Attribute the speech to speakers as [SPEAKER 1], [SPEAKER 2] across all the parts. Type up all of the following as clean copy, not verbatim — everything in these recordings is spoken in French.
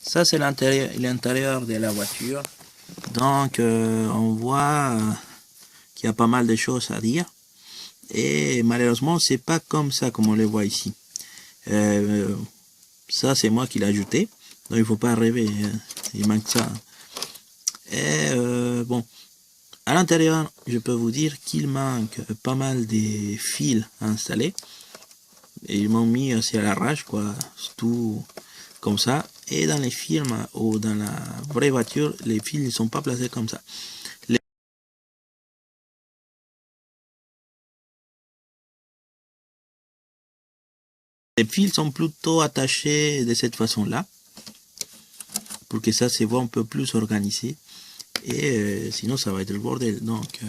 [SPEAKER 1] Ça, c'est l'intérieur de la voiture. Donc, on voit qu'il y a pas mal de choses à dire. Et malheureusement, c'est pas comme ça comme on le voit ici. Euh, Ça, c'est moi qui l'ai ajouté. Donc, il faut pas rêver. Il manque ça. Et bon, à l'intérieur, je peux vous dire qu'il manque pas mal de fils à installer. Et ils m'ont mis aussi à l'arrache, quoi. Tout comme ça. Et dans les films ou dans la vraie voiture, les fils ne sont pas placés comme ça. Les fils sont plutôt attachés de cette façon-là, pour que ça se voit un peu plus organisé. Et sinon, ça va être le bordel. Donc,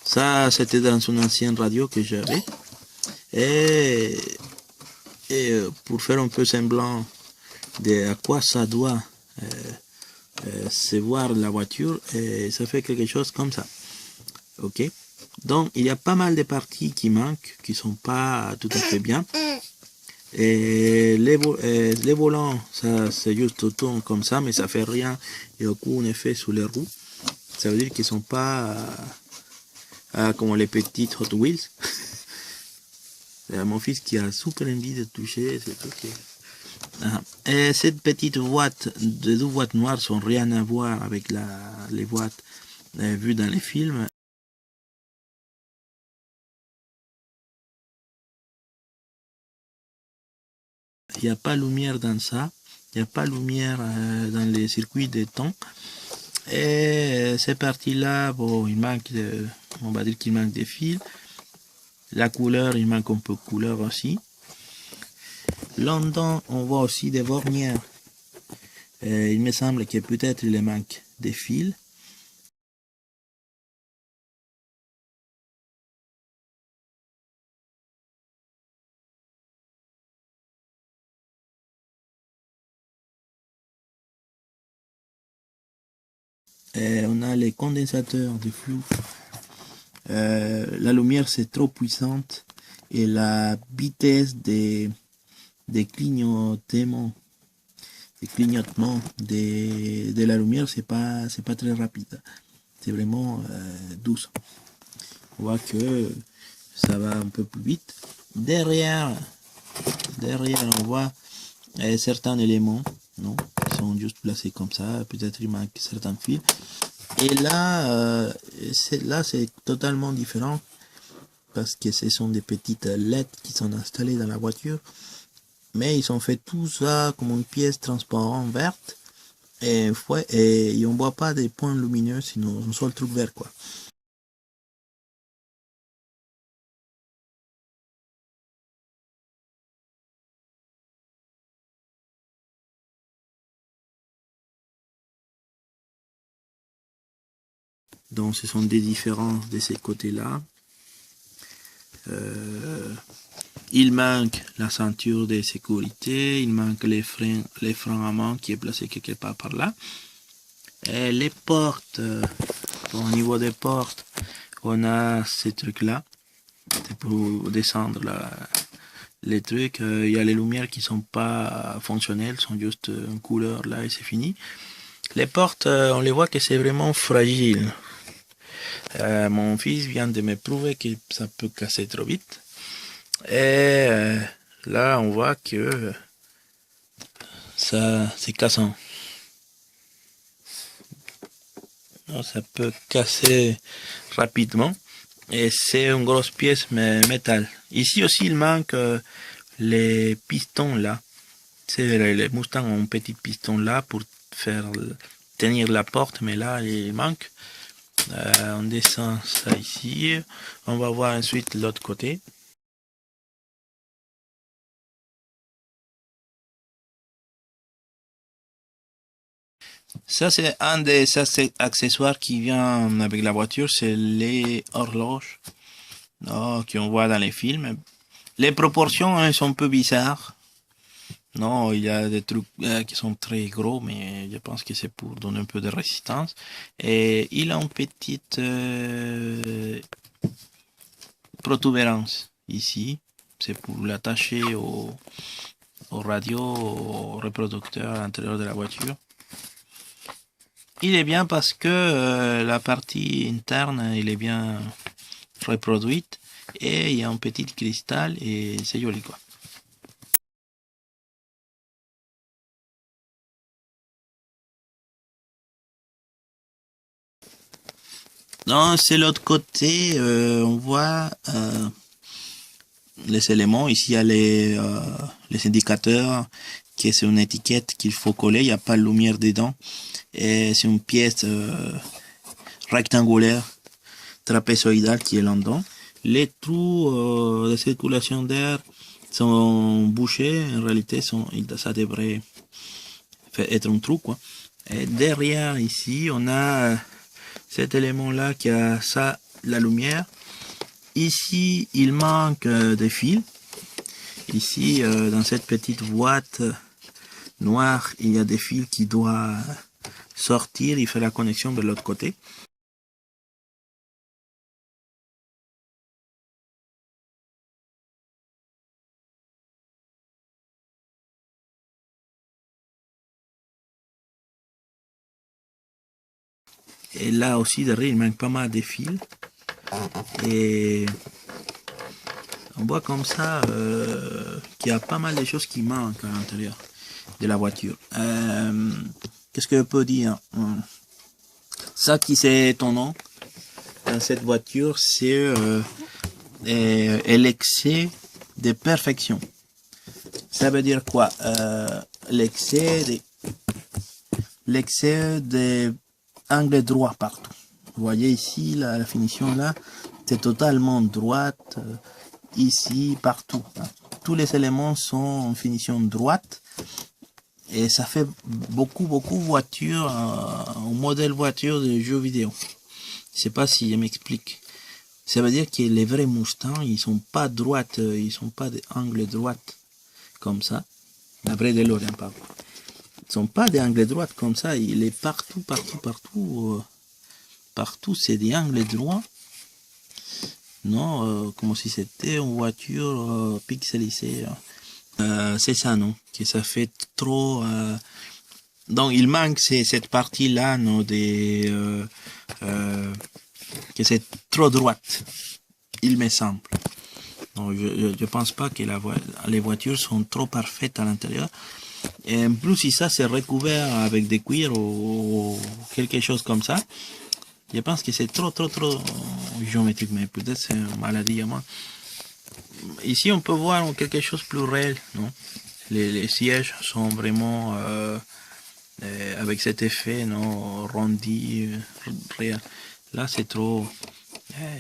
[SPEAKER 1] ça, c'était dans une ancienne radio que j'avais. Et, pour faire un peu semblant de à quoi ça doit se voir la voiture, ça fait quelque chose comme ça. Ok. Donc, il y a pas mal de parties qui manquent, qui sont pas tout à fait bien. Et les volants, ça c'est juste tourne comme ça, mais ça fait rien. Il n'y a aucun effet sur les roues. Ça veut dire qu'ils sont pas comme les petites Hot Wheels. Mon fils qui a super envie de toucher ces trucs. Et cette petite boîte, les deux boîtes noires sont rien à voir avec les boîtes vues dans les films. Il n'y a pas de lumière dans ça. Il n'y a pas de lumière dans les circuits de temps. Et ces parties-là, bon, on va dire qu'il manque des fils. La couleur, il manque un peu de couleur aussi. Là-dedans, on voit aussi des bornières. Il me semble que peut-être il manque des fils. Et on a les condensateurs de flou. La lumière c'est trop puissante et la vitesse des clignotements, de la lumière c'est pas très rapide. C'est vraiment douce. On voit que ça va un peu plus vite. Derrière on voit certains éléments, non, qui sont juste placés comme ça. Peut-être il manque certains fils. Et là c'est totalement différent parce que ce sont des petites LED qui sont installées dans la voiture. Mais ils ont fait tout ça comme une pièce transparente verte. Et on voit pas des points lumineux, sinon un seul truc vert, quoi. Donc ce sont des différences de ces côtés-là. Euh, il manque la ceinture de sécurité, il manque les freins à main qui est placé quelque part par là. Et les portes, au niveau des portes, on a ces trucs-là. C'est pour descendre les trucs. Il y a les lumières qui sont pas fonctionnelles, sont juste une couleur là et c'est fini. Les portes, on les voit que c'est vraiment fragile. Mon fils vient de me prouver que ça peut casser trop vite. Et là, on voit que ça, c'est cassant. Alors, ça peut casser rapidement. Et c'est une grosse pièce mais métal. Ici aussi, il manque les pistons là. Les Mustangs ont un petit piston là pour faire tenir la porte, mais là, il manque. On descend ça ici. On va voir ensuite l'autre côté. Ça, c'est un des accessoires qui vient avec la voiture, c'est les horloges qu'on voit dans les films. Les proportions hein, sont un peu bizarres. Non, il y a des trucs qui sont très gros, mais je pense que c'est pour donner un peu de résistance. Et il a une petite protubérance ici. C'est pour l'attacher radio, au reproducteur à l'intérieur de la voiture. Il est bien parce que la partie interne, il est bien reproduite et il y a un petit cristal et c'est joli quoi. Non, c'est l'autre côté, on voit les éléments. Ici, il y a les indicateurs, qui est une étiquette qu'il faut coller. Il n'y a pas de lumière dedans. Et c'est une pièce rectangulaire, trapézoïdale qui est là-dedans. Les trous de circulation d'air sont bouchés. En réalité, ça devrait être un trou, quoi. Et derrière, ici, on a cet élément-là qui a ça, la lumière. Ici, il manque des fils. Ici, dans cette petite boîte noire, il y a des fils qui doivent sortir. Il fait la connexion de l'autre côté. Et là aussi, derrière, il manque pas mal de fils. Et on voit comme ça qu'il y a pas mal de choses qui manquent à l'intérieur de la voiture. Qu'est-ce que je peux dire? Ça qui c'est étonnant dans cette voiture, c'est l'excès de perfection. Ça veut dire quoi? L'excès de angle droit partout. Vous voyez ici la finition là, c'est totalement droite. Ici, partout. Tous les éléments sont en finition droite. Et ça fait beaucoup voiture, un modèle voiture de jeux vidéo. Je sais pas si je m'explique. Ça veut dire que les vrais Mustangs, ils sont pas droites, ils sont pas d'angle droite comme ça. La vraie DeLorean, pardon. Ils sont pas d'angle droite comme ça. Il est partout. Partout, c'est des angles droits. Non, comme si c'était une voiture pixelisée. C'est ça, non? Que ça fait trop... Donc, il manque cette partie-là, non? Que c'est trop droite. Il me semble. Donc, je pense pas que les voitures sont trop parfaites à l'intérieur. Et en plus, si ça c'est recouvert avec des cuirs ou quelque chose comme ça, je pense que c'est trop géométrique, mais peut-être c'est une maladie à moi. Ici, on peut voir quelque chose de plus réel, non? Les sièges sont vraiment avec cet effet, non, rondi, réel. Là, c'est trop...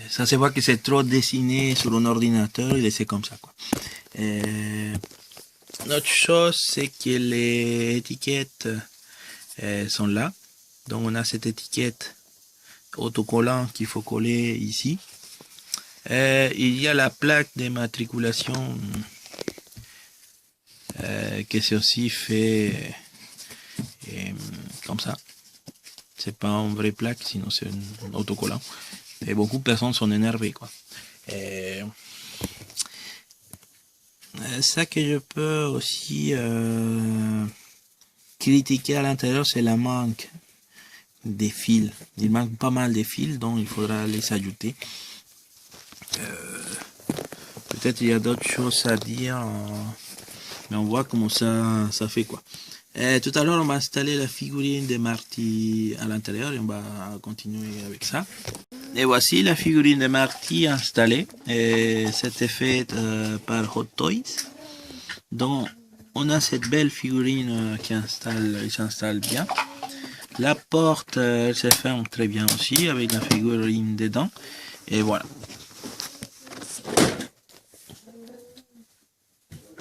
[SPEAKER 1] ça se voit que c'est trop dessiné sur un ordinateur et c'est comme ça, quoi. L'autre chose, c'est que les étiquettes sont là. Donc, on a cette étiquette autocollant qu'il faut coller ici. Il y a la plaque d'immatriculation qui c'est aussi fait comme ça. C'est pas une vraie plaque, sinon c'est un autocollant. Et beaucoup de personnes sont énervées, quoi. Ça que je peux aussi critiquer à l'intérieur, c'est la manque des fils. Il manque pas mal de fils, donc il faudra les ajouter. Peut-être il y a d'autres choses à dire, mais on voit comment ça fait, quoi. Tout à l'heure, on va installer la figurine de Marty à l'intérieur et on va continuer avec ça. Et voici la figurine de Marty installée. C'était fait par Hot Toys. Donc, on a cette belle figurine qui s'installe bien. La porte, elle se ferme très bien aussi avec la figurine dedans. Et voilà.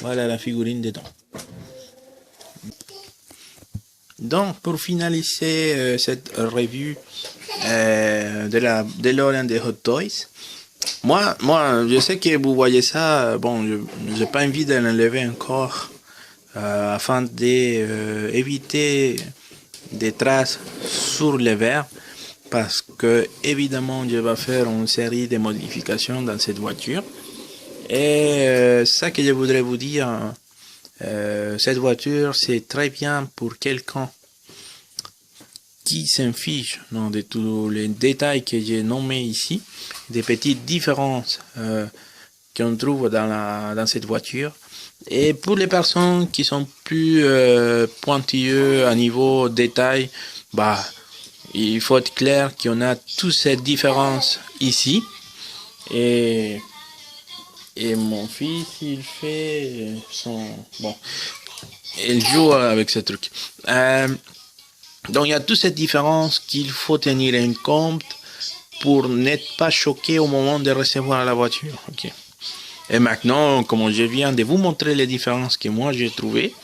[SPEAKER 1] Voilà la figurine dedans. Donc, pour finaliser cette revue de la DeLorean de Hot Toys, moi, je sais que vous voyez ça, bon, je n'ai pas envie de l'enlever encore afin d'éviter des traces sur le verre, parce que évidemment, je vais faire une série de modifications dans cette voiture. Et ça que je voudrais vous dire, Cette voiture, c'est très bien pour quelqu'un qui s'en fiche de tous les détails que j'ai nommés ici, des petites différences qu'on trouve dans cette voiture. Et pour les personnes qui sont plus pointilleux à niveau détail, il faut être clair qu'on a toutes ces différences ici. Et mon fils, il fait son... Bon, il joue avec ce truc. Donc il y a toutes ces différences qu'il faut tenir en compte pour n'être pas choqué au moment de recevoir la voiture. Okay. Et maintenant, comme je viens de vous montrer les différences que moi j'ai trouvées,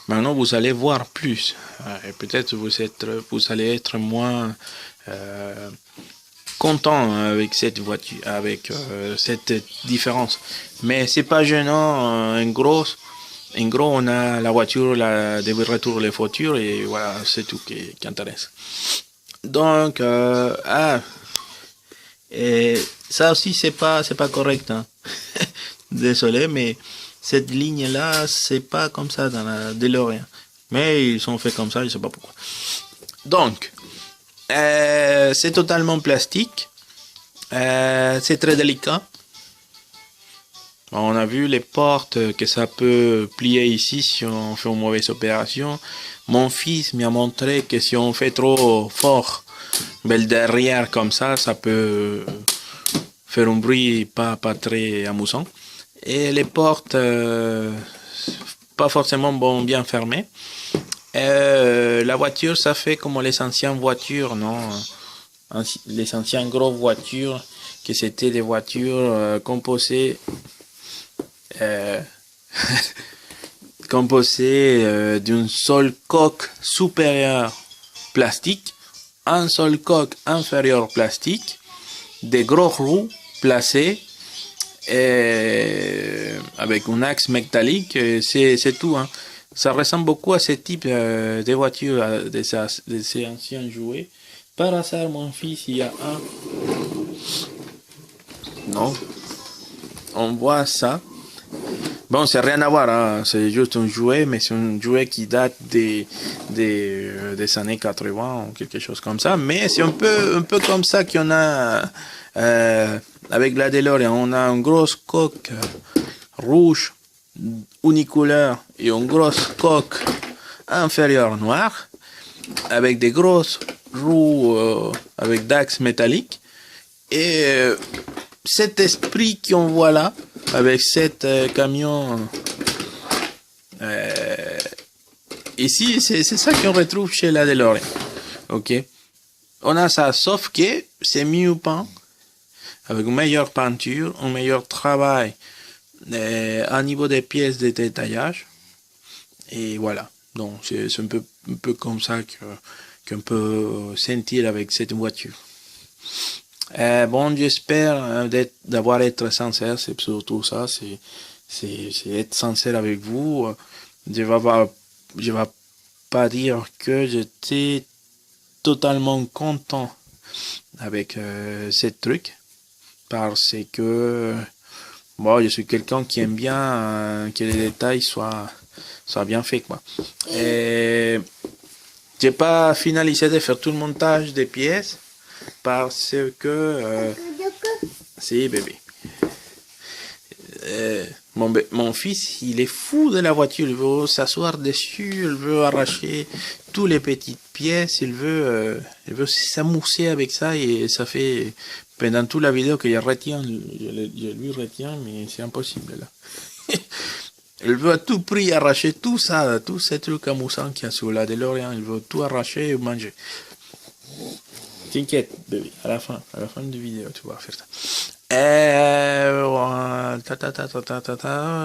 [SPEAKER 1] maintenant vous allez voir plus. Et peut-être vous allez être moins content avec cette voiture, avec cette différence. Mais c'est pas gênant. En gros, on a la voiture, de retour les voitures et voilà, c'est tout qui intéresse. Donc, et ça aussi c'est pas correct. Hein. Désolé, mais cette ligne-là, c'est pas comme ça dans la DeLorean. Mais ils sont faits comme ça, je sais pas pourquoi. Donc, c'est totalement plastique. C'est très délicat. On a vu les portes que ça peut plier ici si on fait une mauvaise opération. Mon fils m'a montré que si on fait trop fort derrière comme ça, ça peut faire un bruit pas très amusant. Et les portes, pas forcément bien fermées. La voiture, ça fait comme les anciennes voitures, non? Les anciennes grosses voitures, que c'était des voitures composées d'une seule coque supérieure plastique, un seul coque inférieur plastique, des gros roues placés avec un axe métallique, c'est tout. Hein. Ça ressemble beaucoup à ce type de voitures, de ces anciens jouets. Par hasard, mon fils, il y a un. Non. On voit ça. Bon, c'est rien à voir, hein. C'est juste un jouet, mais c'est un jouet qui date des années 80 ou quelque chose comme ça. Mais c'est un peu comme ça qu'on a avec la DeLorean. On a une grosse coque rouge unicouleur et une grosse coque inférieure noire avec des grosses roues avec d'axes métalliques. Et cet esprit qu'on voit là, avec cet camion ici, c'est ça qu'on retrouve chez la DeLorean. Ok, on a ça, sauf que c'est mieux peint, avec une meilleure peinture, un meilleur travail à niveau des pièces de détaillage. Et voilà, donc c'est un peu comme ça qu'on peut sentir avec cette voiture. Bon, j'espère d'avoir été sincère, c'est surtout ça, c'est être sincère avec vous. Je vais pas dire que j'étais totalement content avec ce truc, parce que bon, je suis quelqu'un qui aime bien que les détails soient bien faits, quoi. Et j'ai pas finalisé de faire tout le montage des pièces parce que si bébé, mon fils, il est fou de la voiture, il veut s'asseoir dessus, il veut arracher toutes les petites pièces, il veut s'amuser avec ça, et ça fait pendant toute la vidéo que je lui retiens, mais c'est impossible là. Il veut à tout prix arracher tout ça, tous ces trucs amusants qu'il y a sur la DeLorean, il veut tout arracher et manger. T'inquiète, bébé, à la fin de vidéo, tu vas faire ça.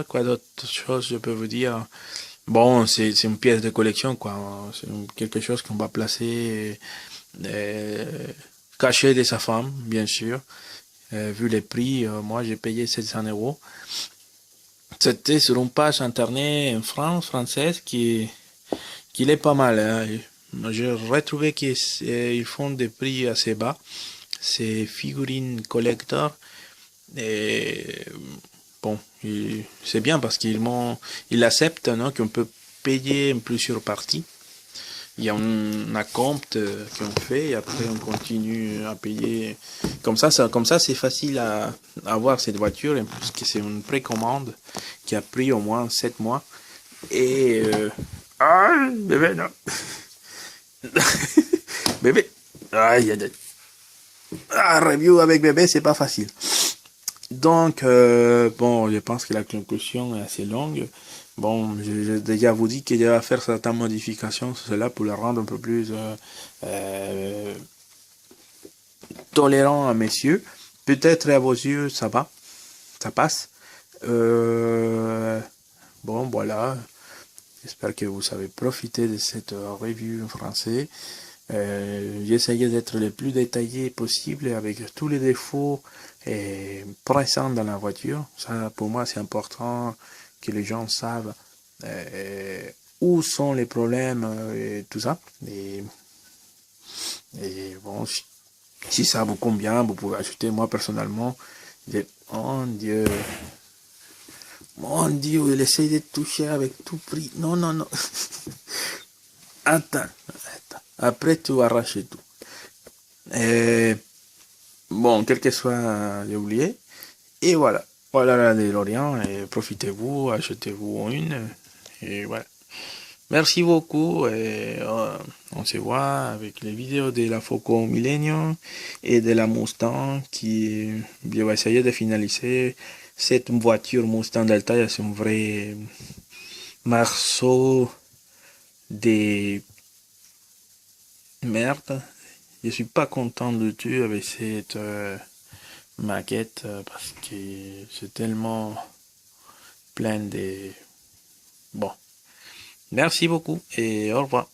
[SPEAKER 1] Quoi d'autre chose je peux vous dire? Bon, c'est une pièce de collection, quoi. C'est quelque chose qu'on va placer caché de sa femme, bien sûr. Vu les prix, moi j'ai payé 700 €. C'était sur une page internet en française qui est pas mal. Hein. J'ai retrouvé qu'ils font des prix assez bas. C'est figurines collector. Et bon, c'est bien parce ils acceptent, non, qu'on peut payer en plusieurs parties. Il y a un acompte qu'on fait et après on continue à payer. Comme ça, c'est facile à avoir cette voiture, parce que c'est une précommande qui a pris au moins 7 mois. Et ah, bébé, non. Bébé. Aïe, aïe, aïe. Ah, review avec bébé, c'est pas facile. Donc, bon, je pense que la conclusion est assez longue. Bon, j'ai déjà vous dit qu'il va faire certaines modifications sur cela pour le rendre un peu plus euh, tolérant à mes yeux. Peut-être à vos yeux, ça va, ça passe. Bon, voilà. J'espère que vous savez profiter de cette review en français. J'ai essayé d'être le plus détaillé possible avec tous les défauts présents dans la voiture. Ça, pour moi, c'est important que les gens savent où sont les problèmes et tout ça. Et bon, si ça vous convient, vous pouvez ajouter. Moi, personnellement, oh Dieu, mon Dieu, il essaye de toucher avec tout prix. Non, non, non. Attends. Après, tu arraches tout. Bon, quel que soit, j'ai oublié. Et voilà. Voilà la DeLorean. Et profitez-vous, achetez-vous une. Et voilà. Merci beaucoup. Et on se voit avec les vidéos de la Foco Millennium et de la Mustang qui, je vais essayer de finaliser cette voiture Mustang Delta. C'est un vrai morceau de merde. Je suis pas content du tout avec cette maquette parce que c'est tellement plein de... Bon. Merci beaucoup et au revoir.